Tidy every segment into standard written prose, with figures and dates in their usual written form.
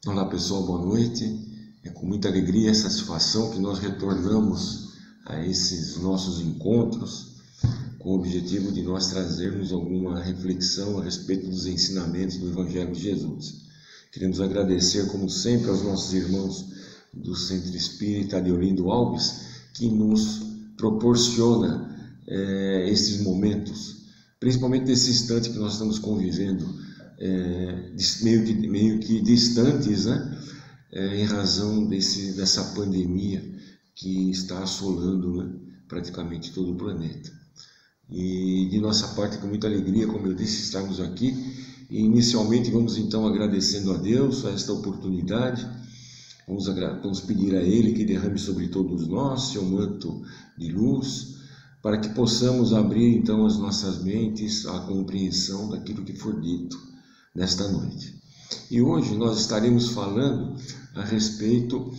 Olá pessoal, boa noite. É com muita alegria e satisfação que nós retornamos a esses nossos encontros com o objetivo de nós trazermos alguma reflexão a respeito dos ensinamentos do Evangelho de Jesus. Queremos agradecer, como sempre, aos nossos irmãos do Centro Espírita Adeolindo Alves, que nos proporciona esses momentos, principalmente nesse instante que nós estamos convivendo, meio que distantes, né? Em razão dessa pandemia que está assolando, né, praticamente todo o planeta. E de nossa parte, com muita alegria, como eu disse, estarmos aqui. E inicialmente vamos então agradecendo a Deus a esta oportunidade. Vamos pedir a Ele que derrame sobre todos nós seu manto de luz, para que possamos abrir então as nossas mentes à compreensão daquilo que for dito nesta noite. E hoje nós estaremos falando a respeito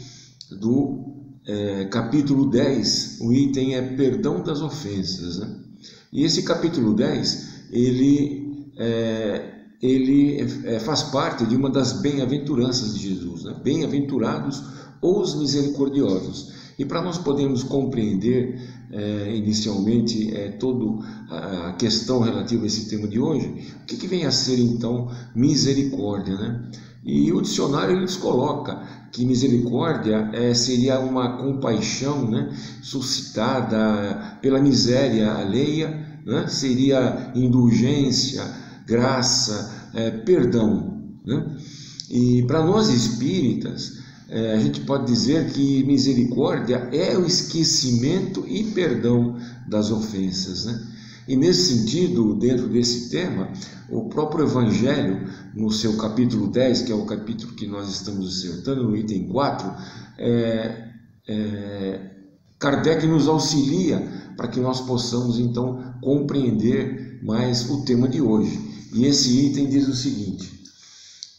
do capítulo 10, o item é perdão das ofensas, né? E esse capítulo 10, ele faz parte de uma das bem-aventuranças de Jesus, né? Bem-aventurados os misericordiosos. E para nós podermos compreender inicialmente toda a questão relativa a esse tema de hoje, o que vem a ser então misericórdia, né? E o dicionário nos coloca que misericórdia seria uma compaixão, né, suscitada pela miséria alheia, né? Seria indulgência, graça, perdão, né? E para nós espíritas, a gente pode dizer que misericórdia é o esquecimento e perdão das ofensas, né? E nesse sentido, dentro desse tema, o próprio Evangelho, no seu capítulo 10, que é o capítulo que nós estamos dissertando, no item 4, Kardec nos auxilia para que nós possamos então compreender mais o tema de hoje. E esse item diz o seguinte: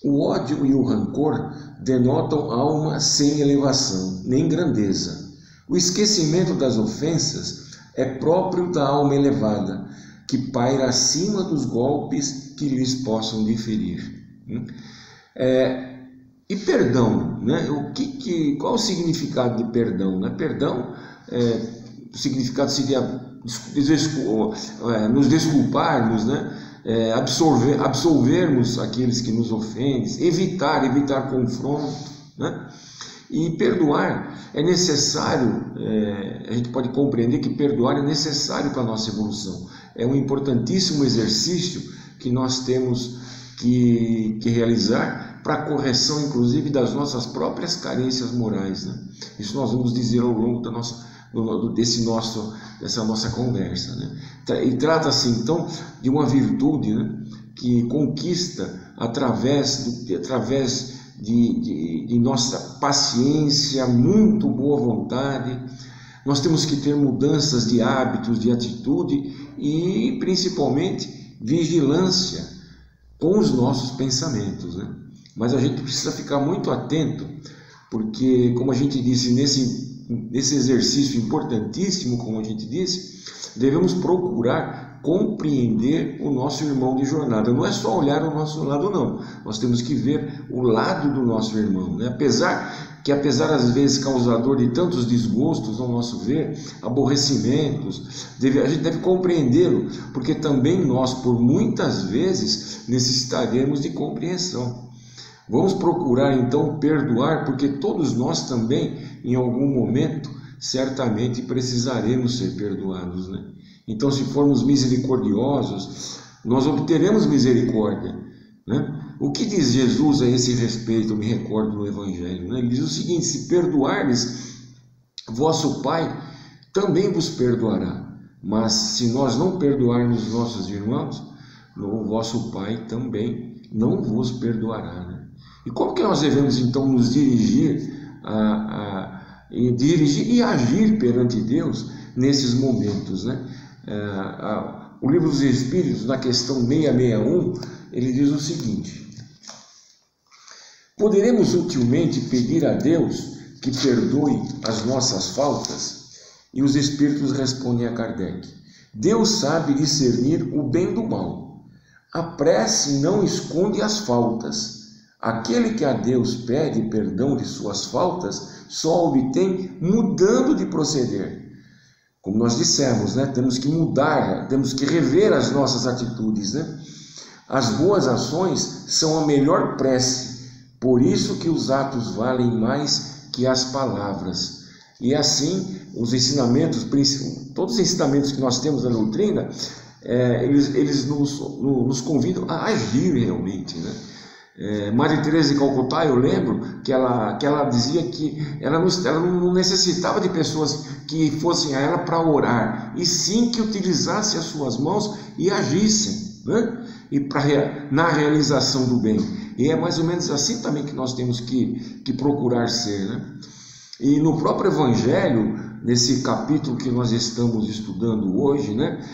o ódio e o rancor denotam alma sem elevação, nem grandeza. O esquecimento das ofensas é próprio da alma elevada, que paira acima dos golpes que lhes possam diferir. E perdão, né? Qual o significado de perdão, né? Perdão, o significado seria nos desculparmos, né? Absolvermos aqueles que nos ofendem, evitar confronto, né? E perdoar é necessário, a gente pode compreender que perdoar é necessário para a nossa evolução. É um importantíssimo exercício que nós temos que realizar para a correção, inclusive, das nossas próprias carências morais, né? Isso nós vamos dizer ao longo dessa nossa conversa, né? E trata-se então de uma virtude, né, que conquista através de nossa paciência, muito boa vontade. Nós temos que ter mudanças de hábitos, de atitude e principalmente vigilância com os nossos pensamentos, né? Mas a gente precisa ficar muito atento, porque, como a gente disse, nesse exercício importantíssimo, como a gente disse, devemos procurar compreender o nosso irmão de jornada. Não é só olhar o nosso lado, não. Nós temos que ver o lado do nosso irmão, né? Apesar às vezes causador de tantos desgostos ao nosso ver, aborrecimentos, a gente deve compreendê-lo, porque também nós, por muitas vezes, necessitaremos de compreensão. Vamos procurar então perdoar, porque todos nós também, em algum momento, certamente precisaremos ser perdoados, né? Então, se formos misericordiosos, nós obteremos misericórdia, né? O que diz Jesus a esse respeito? Eu me recordo no Evangelho, né? Ele diz o seguinte: se perdoardes, vosso Pai também vos perdoará. Mas se nós não perdoarmos nossos irmãos, o vosso Pai também não vos perdoará, né? E como que nós devemos então nos dirigir e agir perante Deus nesses momentos, né? O Livro dos Espíritos, na questão 661, ele diz o seguinte: poderemos utilmente pedir a Deus que perdoe as nossas faltas? E os Espíritos respondem a Kardec: Deus sabe discernir o bem do mal. A prece não esconde as faltas, Aquele que a Deus pede perdão de suas faltas só obtém mudando de proceder. Como nós dissemos, né? Temos que mudar, temos que rever as nossas atitudes, né? As boas ações são a melhor prece, por isso que os atos valem mais que as palavras. E assim, os ensinamentos, todos os ensinamentos que nós temos na doutrina, eles nos convidam a agir realmente, né? Madre Teresa de Calcutá, eu lembro que ela dizia que ela não necessitava de pessoas que fossem a ela para orar, e sim que utilizassem as suas mãos e agissem, né? Na realização do bem. E é mais ou menos assim também que nós temos que procurar ser, né? E no próprio Evangelho, nesse capítulo que nós estamos estudando hoje, né?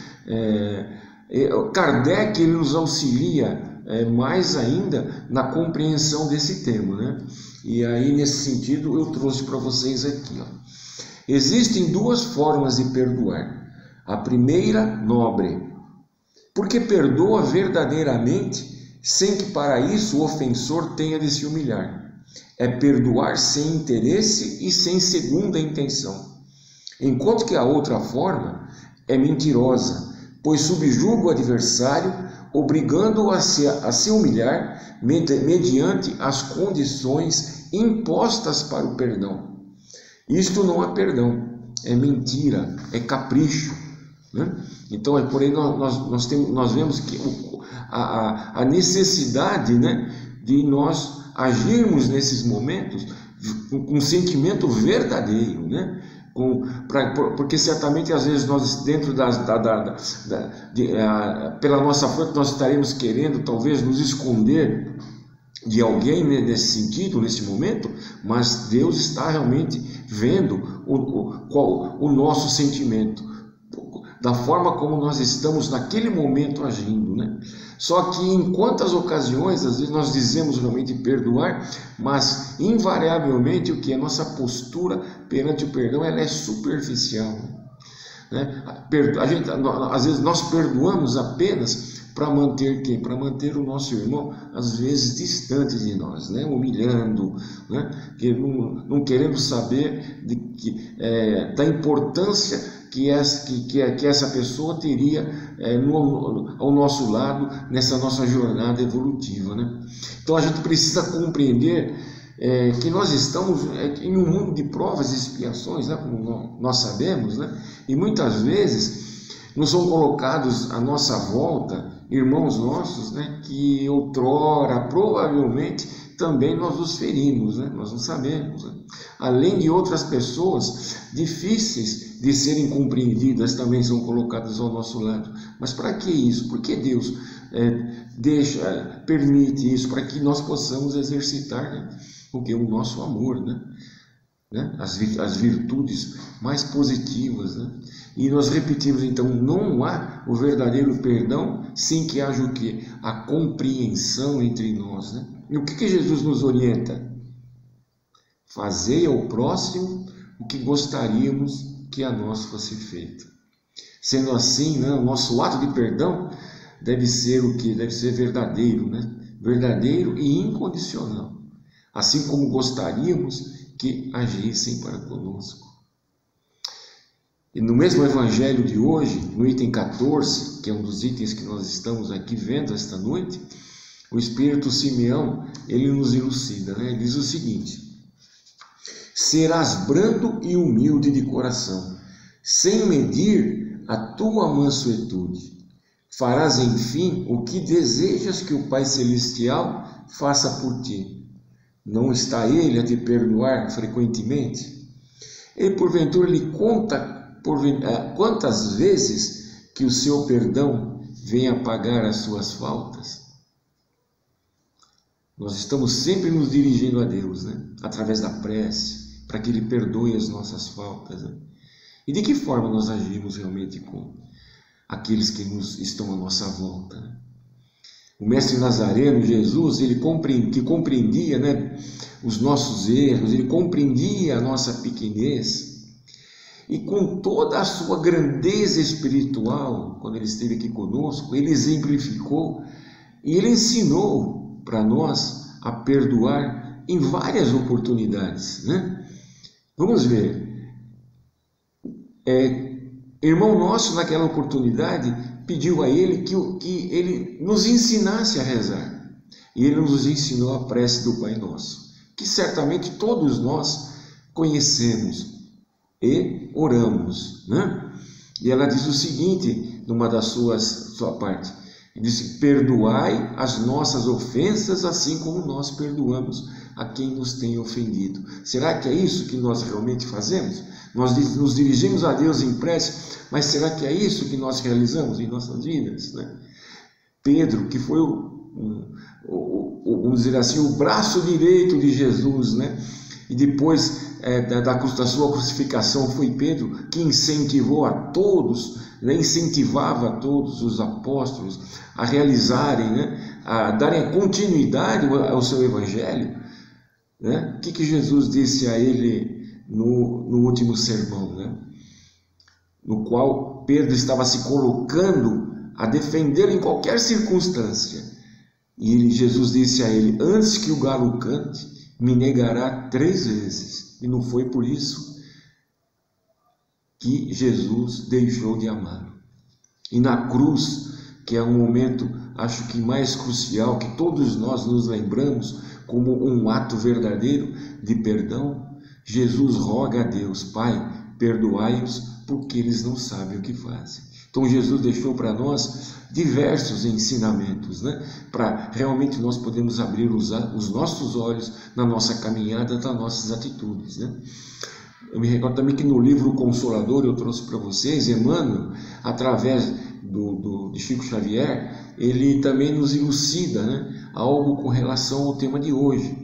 Kardec ele nos auxilia mais ainda na compreensão desse tema, né? E aí, nesse sentido, eu trouxe para vocês aqui, ó. Existem duas formas de perdoar. A primeira, nobre, porque perdoa verdadeiramente, sem que para isso o ofensor tenha de se humilhar. É perdoar sem interesse e sem segunda intenção. Enquanto que a outra forma é mentirosa, pois subjuga o adversário, obrigando-o a se humilhar mediante as condições impostas para o perdão. Isto não é perdão, é mentira, é capricho, né? Então, porém, nós vemos que a necessidade, né, de nós agirmos nesses momentos com um sentimento verdadeiro, né? Porque certamente às vezes nós dentro pela nossa força nós estaremos querendo talvez nos esconder de alguém, né, nesse sentido, nesse momento, mas Deus está realmente vendo o nosso sentimento, da forma como nós estamos naquele momento agindo, né? Só que em quantas ocasiões, às vezes nós dizemos realmente perdoar, mas invariavelmente o que? A nossa postura perante o perdão, ela é superficial, né? Às vezes nós perdoamos apenas para manter quem? Para manter o nosso irmão, às vezes, distante de nós, né? Humilhando, né? Não querendo saber da importância que essa pessoa teria ao nosso lado, nessa nossa jornada evolutiva, né? Então a gente precisa compreender que nós estamos em um mundo de provas e expiações, né? Como nós sabemos, né? E muitas vezes nos são colocados à nossa volta irmãos nossos, né? Que outrora, provavelmente, também nós os ferimos, né? Nós não sabemos, né? Além de outras pessoas difíceis de serem compreendidas também são colocadas ao nosso lado. Mas para que isso? Por que Deus permite isso? Para que nós possamos exercitar, né, o nosso amor, né? As virtudes mais positivas, né? E nós repetimos então, não há o verdadeiro perdão sem que haja o quê? A compreensão entre nós, né? E o que Jesus nos orienta? Fazei ao próximo o que gostaríamos que a nós fosse feito. Sendo assim, né, o nosso ato de perdão deve ser o quê? Deve ser verdadeiro, né? Verdadeiro e incondicional. Assim como gostaríamos que agissem para conosco. E no mesmo evangelho de hoje, no item 14, que é um dos itens que nós estamos aqui vendo esta noite, o Espírito Simeão, ele nos elucida, né? Ele diz o seguinte: serás brando e humilde de coração, sem medir a tua mansuetude. Farás, enfim, o que desejas que o Pai Celestial faça por ti. Não está Ele a te perdoar frequentemente? E porventura lhe conta quantas vezes que o seu perdão vem apagar as suas faltas? Nós estamos sempre nos dirigindo a Deus, né? Através da prece, para que Ele perdoe as nossas faltas, né? E de que forma nós agimos realmente com aqueles que estão à nossa volta, né? O mestre Nazareno, Jesus, ele compreendia, né, os nossos erros, ele compreendia a nossa pequenez, e com toda a sua grandeza espiritual, quando ele esteve aqui conosco, ele exemplificou e ele ensinou para nós a perdoar em várias oportunidades, né? Vamos ver. Irmão nosso, naquela oportunidade, pediu a ele que ele nos ensinasse a rezar. E ele nos ensinou a prece do Pai Nosso, que certamente todos nós conhecemos e oramos, né? E ela diz o seguinte, numa das sua parte, diz: perdoai as nossas ofensas, assim como nós perdoamos a quem nos tem ofendido. Será que é isso que nós realmente fazemos? Nós nos dirigimos a Deus em prece, mas será que é isso que nós realizamos em nossas vidas, né? Pedro, que foi vamos dizer assim, o braço direito de Jesus, né? E depois da sua crucificação, foi Pedro que incentivou a todos, né? Incentivava a todos os apóstolos a realizarem, né? A darem continuidade ao seu evangelho, né? O que Jesus disse a ele no último sermão, né? No qual Pedro estava se colocando a defender em qualquer circunstância. E Jesus disse a ele: antes que o galo cante, me negará 3 vezes. E não foi por isso que Jesus deixou de amá-lo. E na cruz, que é um momento, acho que mais crucial, que todos nós nos lembramos como um ato verdadeiro de perdão, Jesus roga a Deus: Pai, perdoai-os, porque eles não sabem o que fazem. Então Jesus deixou para nós diversos ensinamentos, né? Para realmente nós podermos abrir os nossos olhos na nossa caminhada, das nossas atitudes, né? Eu me recordo também que no livro Consolador eu trouxe para vocês, Emmanuel, através de Chico Xavier, ele também nos elucida, né? Algo com relação ao tema de hoje,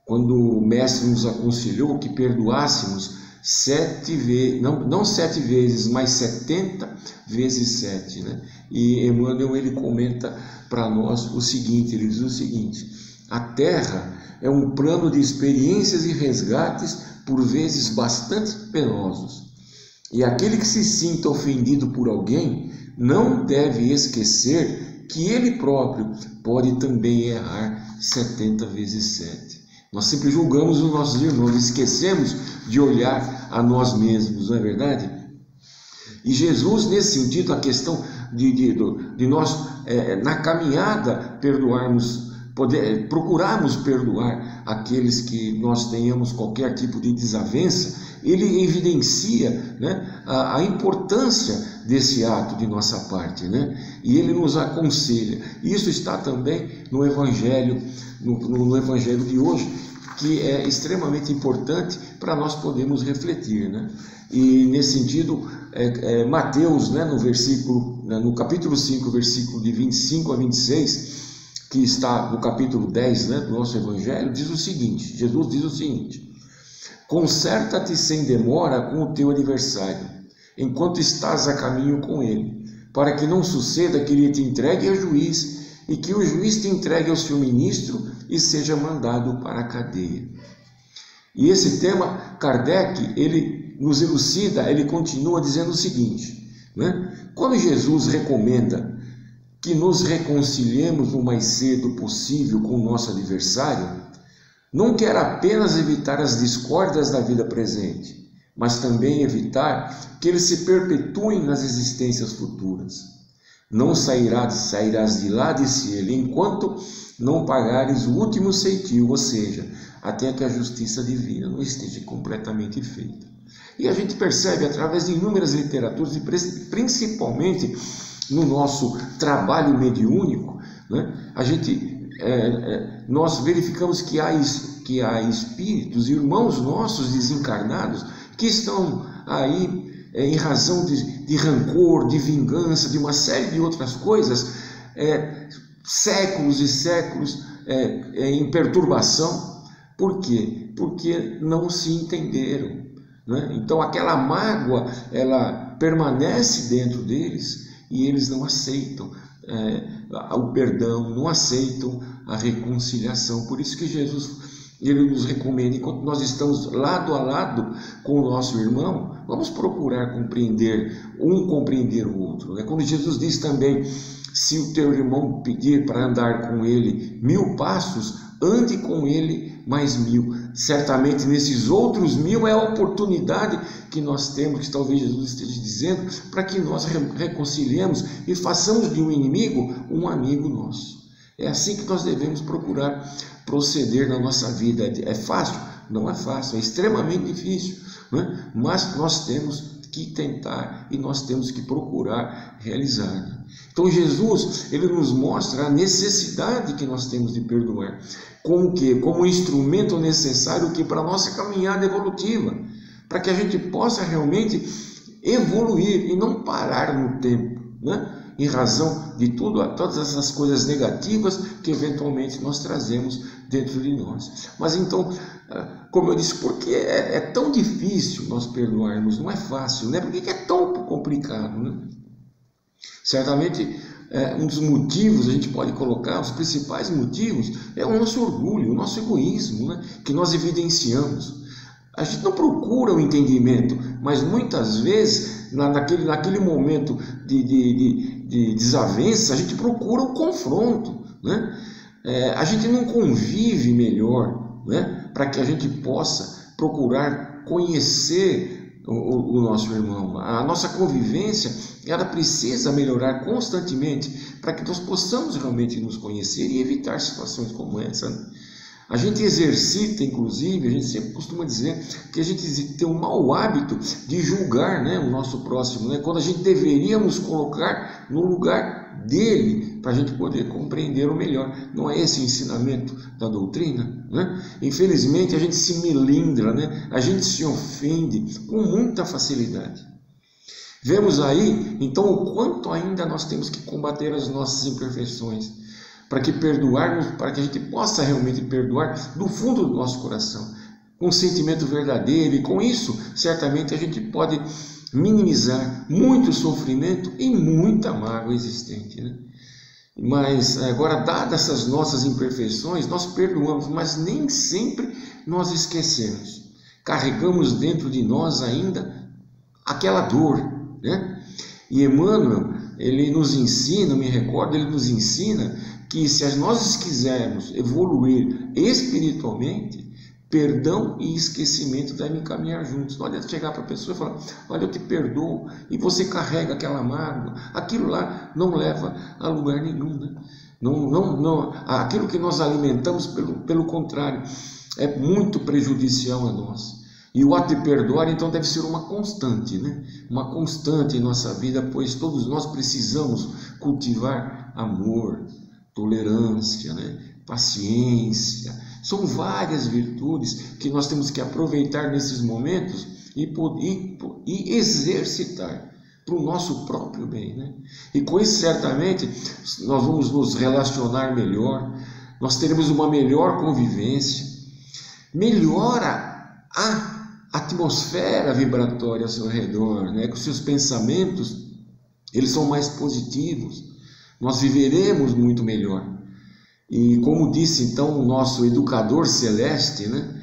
quando o mestre nos aconselhou que perdoássemos 7 vezes, não 7 vezes, mas 70 vezes 7, né? E Emmanuel, ele comenta para nós o seguinte, ele diz o seguinte: a Terra é um plano de experiências e resgates, por vezes bastante penosos, e aquele que se sinta ofendido por alguém não deve esquecer que ele próprio pode também errar 70 vezes 7. Nós sempre julgamos os nossos irmãos, esquecemos de olhar a nós mesmos, não é verdade? E Jesus, nesse sentido, a questão de nós, na caminhada, procurarmos perdoar aqueles que nós tenhamos qualquer tipo de desavença, ele evidencia, né, a importância desse ato de nossa parte, né? E ele nos aconselha. Isso está também no Evangelho, no Evangelho de hoje, que é extremamente importante para nós podermos refletir, né? E nesse sentido, Mateus, né, no capítulo 5, versículo de 25 a 26, que está no capítulo 10, né, do nosso Evangelho, diz o seguinte: Jesus diz o seguinte: conserta-te sem demora com o teu adversário, enquanto estás a caminho com ele, para que não suceda que ele te entregue ao juiz, e que o juiz te entregue ao seu ministro e seja mandado para a cadeia. E esse tema, Kardec, ele nos elucida, ele continua dizendo o seguinte, né? Quando Jesus recomenda que nos reconciliemos o mais cedo possível com o nosso adversário, não quer apenas evitar as discórdias da vida presente, mas também evitar que eles se perpetuem nas existências futuras. Não sairás de lá, disse ele, enquanto não pagares o último ceitil, ou seja, até que a justiça divina não esteja completamente feita. E a gente percebe através de inúmeras literaturas, e principalmente no nosso trabalho mediúnico, né, nós verificamos que há espíritos, irmãos nossos desencarnados, que estão aí em razão de rancor, de vingança, de uma série de outras coisas, séculos e séculos em perturbação. Por quê? Porque não se entenderam, né? Então aquela mágoa, ela permanece dentro deles e eles não aceitam o perdão, não aceitam a reconciliação. Por isso que Jesus, ele nos recomenda, enquanto nós estamos lado a lado com o nosso irmão, vamos procurar compreender o outro, né? Quando Jesus diz também: se o teu irmão pedir para andar com ele 1000 passos, ande com ele mais 1000. Certamente nesses outros 1000 é a oportunidade que nós temos, que talvez Jesus esteja dizendo, para que nós reconciliemos e façamos de um inimigo um amigo nosso. É assim que nós devemos procurar proceder na nossa vida. É fácil? Não é fácil, é extremamente difícil, né? Mas nós temos que tentar e nós temos que procurar realizar. Então Jesus, ele nos mostra a necessidade que nós temos de perdoar, como o quê? Como um instrumento necessário que para a nossa caminhada evolutiva, para que a gente possa realmente evoluir e não parar no tempo, né? Em razão de todas essas coisas negativas que eventualmente nós trazemos dentro de nós. Mas então, como eu disse, por que é tão difícil nós perdoarmos? Não é fácil, né? Por que é tão complicado, né? Certamente, um dos motivos, a gente pode colocar, os principais motivos, é o nosso orgulho, o nosso egoísmo, né? Que nós evidenciamos. A gente não procura o entendimento, mas muitas vezes, naquele momento de desavença, a gente procura o confronto, né? A gente não convive melhor, né? Para que a gente possa procurar conhecer o nosso irmão. A nossa convivência, ela precisa melhorar constantemente para que nós possamos realmente nos conhecer e evitar situações como essa, né? A gente exercita, inclusive, a gente sempre costuma dizer que a gente tem um mau hábito de julgar, né, o nosso próximo, né, quando a gente deveríamos colocar no lugar dele, para a gente poder compreender o melhor. Não é esse o ensinamento da doutrina, né? Infelizmente, a gente se melindra, né? A gente se ofende com muita facilidade. Vemos aí, então, o quanto ainda nós temos que combater as nossas imperfeições, para que a gente possa realmente perdoar do fundo do nosso coração, com um sentimento verdadeiro, e com isso, certamente, a gente pode minimizar muito sofrimento e muita mágoa existente, né? Mas, agora, dadas essas nossas imperfeições, nós perdoamos, mas nem sempre nós esquecemos. Carregamos dentro de nós ainda aquela dor, né? E Emmanuel, ele nos ensina, me recordo, ele nos ensina que se nós quisermos evoluir espiritualmente, perdão e esquecimento devem caminhar juntos. Não adianta chegar para a pessoa e falar, olha, eu te perdoo, e você carrega aquela mágoa. Aquilo lá não leva a lugar nenhum, né? Não, aquilo que nós alimentamos, pelo contrário, é muito prejudicial a nós. E o ato de perdoar, então, deve ser uma constante, né? Uma constante em nossa vida, pois todos nós precisamos cultivar amor, tolerância, né? Paciência. São várias virtudes que nós temos que aproveitar nesses momentos e exercitar para o nosso próprio bem, né? E com isso, certamente, nós vamos nos relacionar melhor, nós teremos uma melhor convivência, melhora a atmosfera vibratória ao seu redor, né? Que os seus pensamentos, eles são mais positivos, nós viveremos muito melhor. E como disse então o nosso educador celeste, né?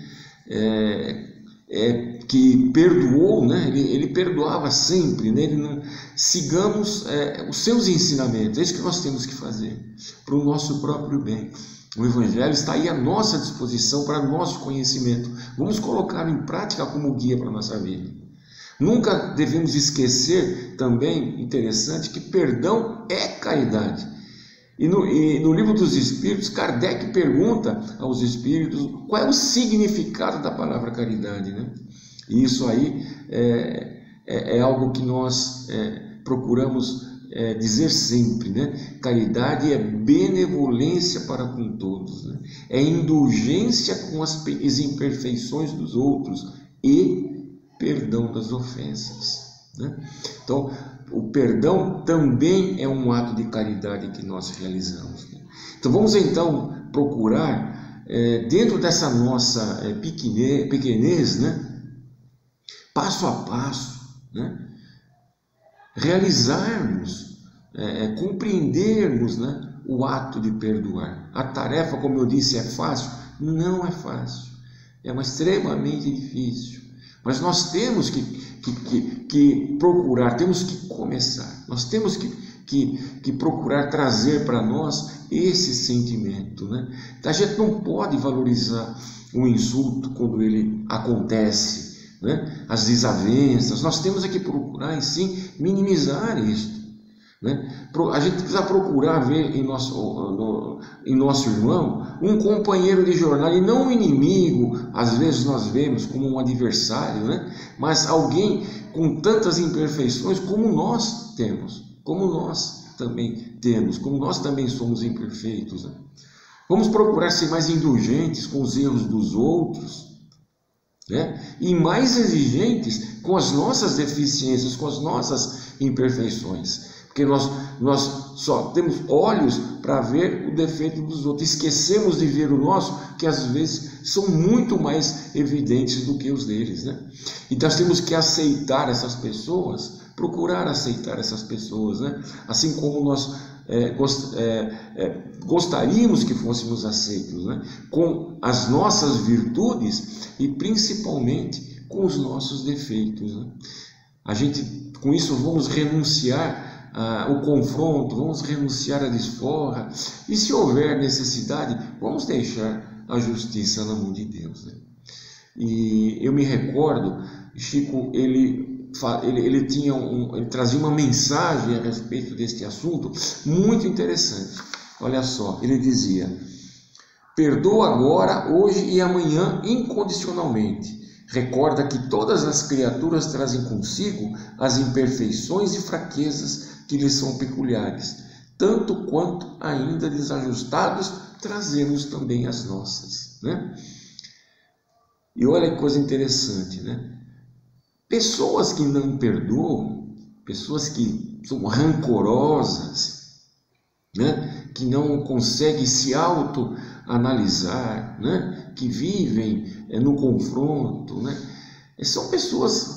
Que perdoou, né? Ele perdoava sempre, né? Sigamos os seus ensinamentos, é isso que nós temos que fazer, para o nosso próprio bem. O Evangelho está aí à nossa disposição para nosso conhecimento. Vamos colocá-lo em prática como guia para a nossa vida. Nunca devemos esquecer também, interessante, que perdão é caridade. E no Livro dos Espíritos, Kardec pergunta aos Espíritos qual é o significado da palavra caridade, né? E isso aí é algo que nós procuramos dizer sempre, né? Caridade é benevolência para com todos, né? É indulgência com as imperfeições dos outros e perdão das ofensas, né? Então, o perdão também é um ato de caridade que nós realizamos, né? Então, vamos então procurar, dentro dessa nossa pequenez, né? Passo a passo, né? Realizarmos, compreendermos, né? O ato de perdoar. A tarefa, como eu disse, é fácil? Não é fácil, é extremamente difícil. Mas nós temos que procurar, temos que começar, nós temos que que procurar trazer para nós esse sentimento, né? A gente não pode valorizar o insulto quando ele acontece, né? As desavenças, nós temos que procurar, sim, minimizar isso, né? A gente precisa procurar ver em nosso irmão um companheiro de jornada e não um inimigo. Às vezes nós vemos como um adversário, né? Mas alguém com tantas imperfeições como nós temos, como nós também somos imperfeitos, né? Vamos procurar ser mais indulgentes com os erros dos outros, né? E mais exigentes com as nossas deficiências, com as nossas imperfeições. Porque nós só temos olhos para ver o defeito dos outros. Esquecemos de ver o nosso, que às vezes são muito mais evidentes do que os deles, né? Então nós temos que aceitar essas pessoas, procurar aceitar essas pessoas, né? Assim como nós gostaríamos que fôssemos aceitos, né? Com as nossas virtudes e principalmente com os nossos defeitos, né? Com isso, vamos renunciar o confronto, vamos renunciar à desforra, e se houver necessidade, vamos deixar a justiça na mão de Deus, né? E eu me recordo, Chico, ele trazia uma mensagem a respeito deste assunto muito interessante. Olha só, ele dizia: perdoa agora, hoje e amanhã incondicionalmente. Recorda que todas as criaturas trazem consigo as imperfeições e fraquezas que lhes são peculiares, tanto quanto ainda desajustados trazemos também as nossas, né? E olha que coisa interessante, né? Pessoas que não perdoam, pessoas que são rancorosas, né? Que não conseguem se autoanalisar, né? Que vivem no confronto, né? São pessoas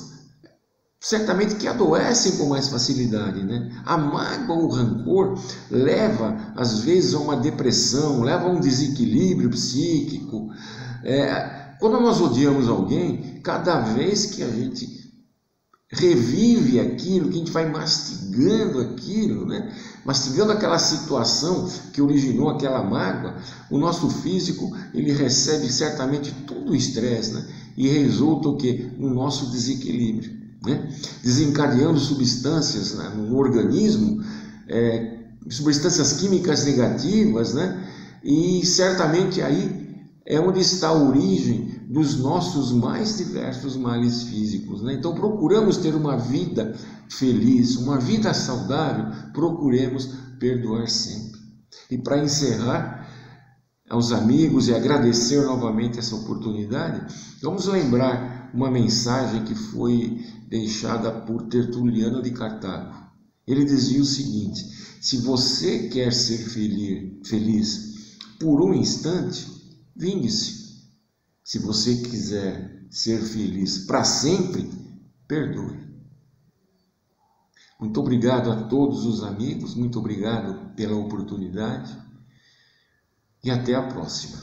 certamente que adoecem com mais facilidade, né? A mágoa ou o rancor leva às vezes a uma depressão, leva a um desequilíbrio psíquico. Quando nós odiamos alguém, cada vez que a gente revive aquilo, que a gente vai mastigando aquilo, né? Mastigando aquela situação que originou aquela mágoa, o nosso físico ele recebe certamente todo o estresse, né? E resulta o quê? No nosso desequilíbrio, né? Desencadeando substâncias, né, no organismo, substâncias químicas negativas, né? E certamente aí é onde está a origem dos nossos mais diversos males físicos, né? Então procuramos ter uma vida feliz, uma vida saudável, procuremos perdoar sempre. E para encerrar, aos amigos e agradecer novamente essa oportunidade, vamos lembrar uma mensagem que foi deixada por Tertuliano de Cartago. Ele dizia o seguinte: se você quer ser feliz por um instante, vingue-se. Se você quiser ser feliz para sempre, perdoe. Muito obrigado a todos os amigos, muito obrigado pela oportunidade e até a próxima.